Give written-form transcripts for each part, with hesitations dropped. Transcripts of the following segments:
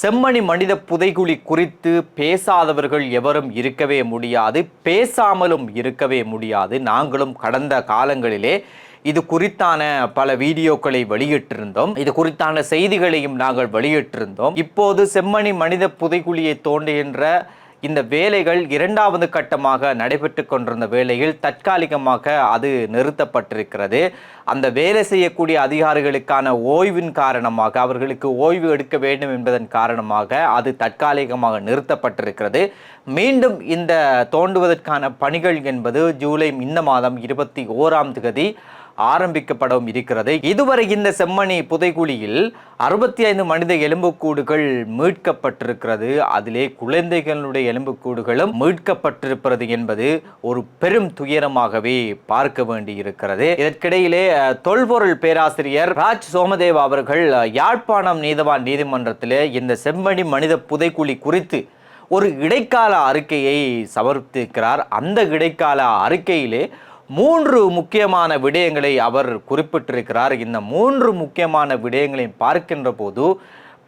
செம்மணி மனித புதைகுழி குறித்து பேசாதவர்கள் எவரும் இருக்கவே முடியாது, பேசாமலும் இருக்கவே முடியாது. நாங்களும் கடந்த காலங்களிலே இது குறித்தான பல வீடியோக்களை வெளியிட்டிருந்தோம், இது குறித்தான செய்திகளையும் நாங்கள் வெளியிட்டிருந்தோம். இப்போது செம்மணி மனித புதைகுழியை தோண்டுகின்ற இந்த வேலைகள் இரண்டாவது கட்டமாக நடைபெற்று கொண்டிருந்த வேளையில் தற்காலிகமாக அது நிறுத்தப்பட்டிருக்கிறது. அந்த வேலை செய்யக்கூடிய அதிகாரிகளுக்கான ஓய்வின் காரணமாக, அவர்களுக்கு ஓய்வு எடுக்க வேண்டும் என்பதன் காரணமாக அது தற்காலிகமாக நிறுத்தப்பட்டிருக்கிறது. மீண்டும் இந்த தோண்டுவதற்கான பணிகள் என்பது ஜூலை இந்த மாதம் 21ஆம் தேதி ஆரம்பிக்கப்படவும் இருக்கிறது. இதுவரை இந்த செம்மணி புதைகுழியில் 65 மனித எலும்புக்கூடுகள் மீட்கப்பட்டிருக்கிறது. அதிலே குழந்தைகளுடைய எலும்புக்கூடுகளும் மீட்கப்பட்டிருக்கிறது என்பது ஒரு பெரும் துயரமாகவே பார்க்க வேண்டி இருக்கிறது. இதற்கிடையிலே தொல்பொருள் பேராசிரியர் ராஜ் சோமதேவ அவர்கள் யாழ்ப்பாணம் நீதவான் நீதிமன்றத்திலே இந்த செம்மணி மனித புதைகுழி குறித்து ஒரு இடைக்கால அறிக்கையை சமர்ப்பித்திருக்கிறார். அந்த இடைக்கால அறிக்கையிலே 3 முக்கியமான விடயங்களை அவர் குறிப்பிட்டிருக்கிறார். இந்த 3 முக்கியமான விடயங்களை பார்க்கின்ற போது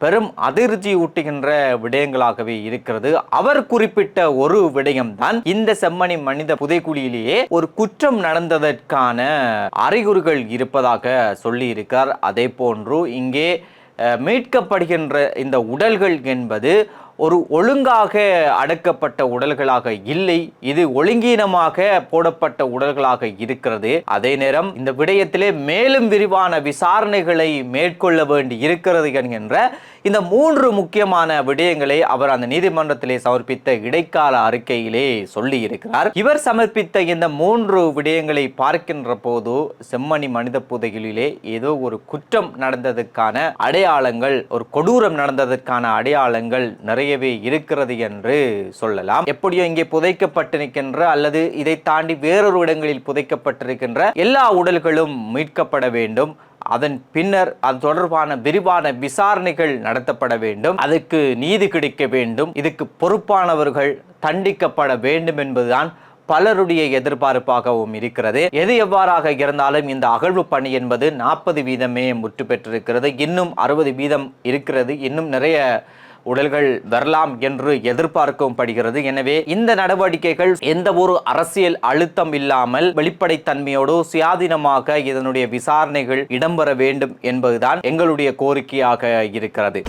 பெரும் அதிர்ச்சி ஊட்டுகின்ற விடயங்களாகவே இருக்கிறது. அவர் குறிப்பிட்ட ஒரு விடயம்தான், இந்த செம்மணி மனித புதைகுழியிலேயே ஒரு குற்றம் நடந்ததற்கான அறிகுறிகள் இருப்பதாக சொல்லி இருக்கிறார். அதே போன்று இங்கே மீட்கப்படுகின்ற இந்த உடல்கள் என்பது ஒரு ஒழுங்காக அடக்கப்பட்ட உடல்களாக இல்லை, இது ஒழுங்கீனமாக போடப்பட்ட உடல்களாக இருக்கிறது. அதே நேரம் இந்த விடயத்திலே மேலும் விரிவான விசாரணைகளை மேற்கொள்ள வேண்டி இருக்கிறது என்கின்ற இந்த 3 முக்கியமான விடயங்களை அவர் அந்த நீதிமன்றத்திலே சமர்ப்பித்த இடைக்கால அறிக்கையிலே சொல்லி இருக்கிறார். இவர் சமர்ப்பித்த இந்த 3 விடயங்களை பார்க்கின்ற போது செம்மணி மனித புதைகுழியிலே ஏதோ ஒரு குற்றம் நடந்ததற்கான அடையாளங்கள், ஒரு கொடூரம் நடந்ததற்கான அடையாளங்கள் நிறையவே இருக்கிறது என்று சொல்லலாம். எப்படியோ இங்கே புதைக்கப்பட்டிருக்கின்ற அல்லது இதை தாண்டி வேறொரு இடங்களில் புதைக்கப்பட்டிருக்கின்ற எல்லா உடல்களும் மீட்கப்பட வேண்டும். அதன் பின்னர் அது தொடர்பான விரிவான விசாரணைகள் நடத்தப்பட வேண்டும், அதுக்கு நீதி கிடைக்க வேண்டும், இதுக்கு பொறுப்பானவர்கள் தண்டிக்கப்பட வேண்டும் என்பதுதான் பலருடைய எதிர்பார்ப்பாகவும் இருக்கிறது. எது எவ்வாறாக இருந்தாலும் இந்த அகழ்வு பணி என்பது 40% முற்று பெற்றிருக்கிறது. இன்னும் 60% இருக்கிறது. இன்னும் நிறைய உடல்கள் வரலாம் என்று எதிர்பார்க்கவும் படுகிறது. எனவே இந்த நடவடிக்கைகள் எந்த ஒரு அரசியல் அழுத்தம் இல்லாமல் வெளிப்படைத்தன்மையோடு சுயாதீனமாக இதனுடைய விசாரணைகள் இடம்பெற வேண்டும் என்பதுதான் எங்களுடைய கோரிக்கையாக இருக்கிறது.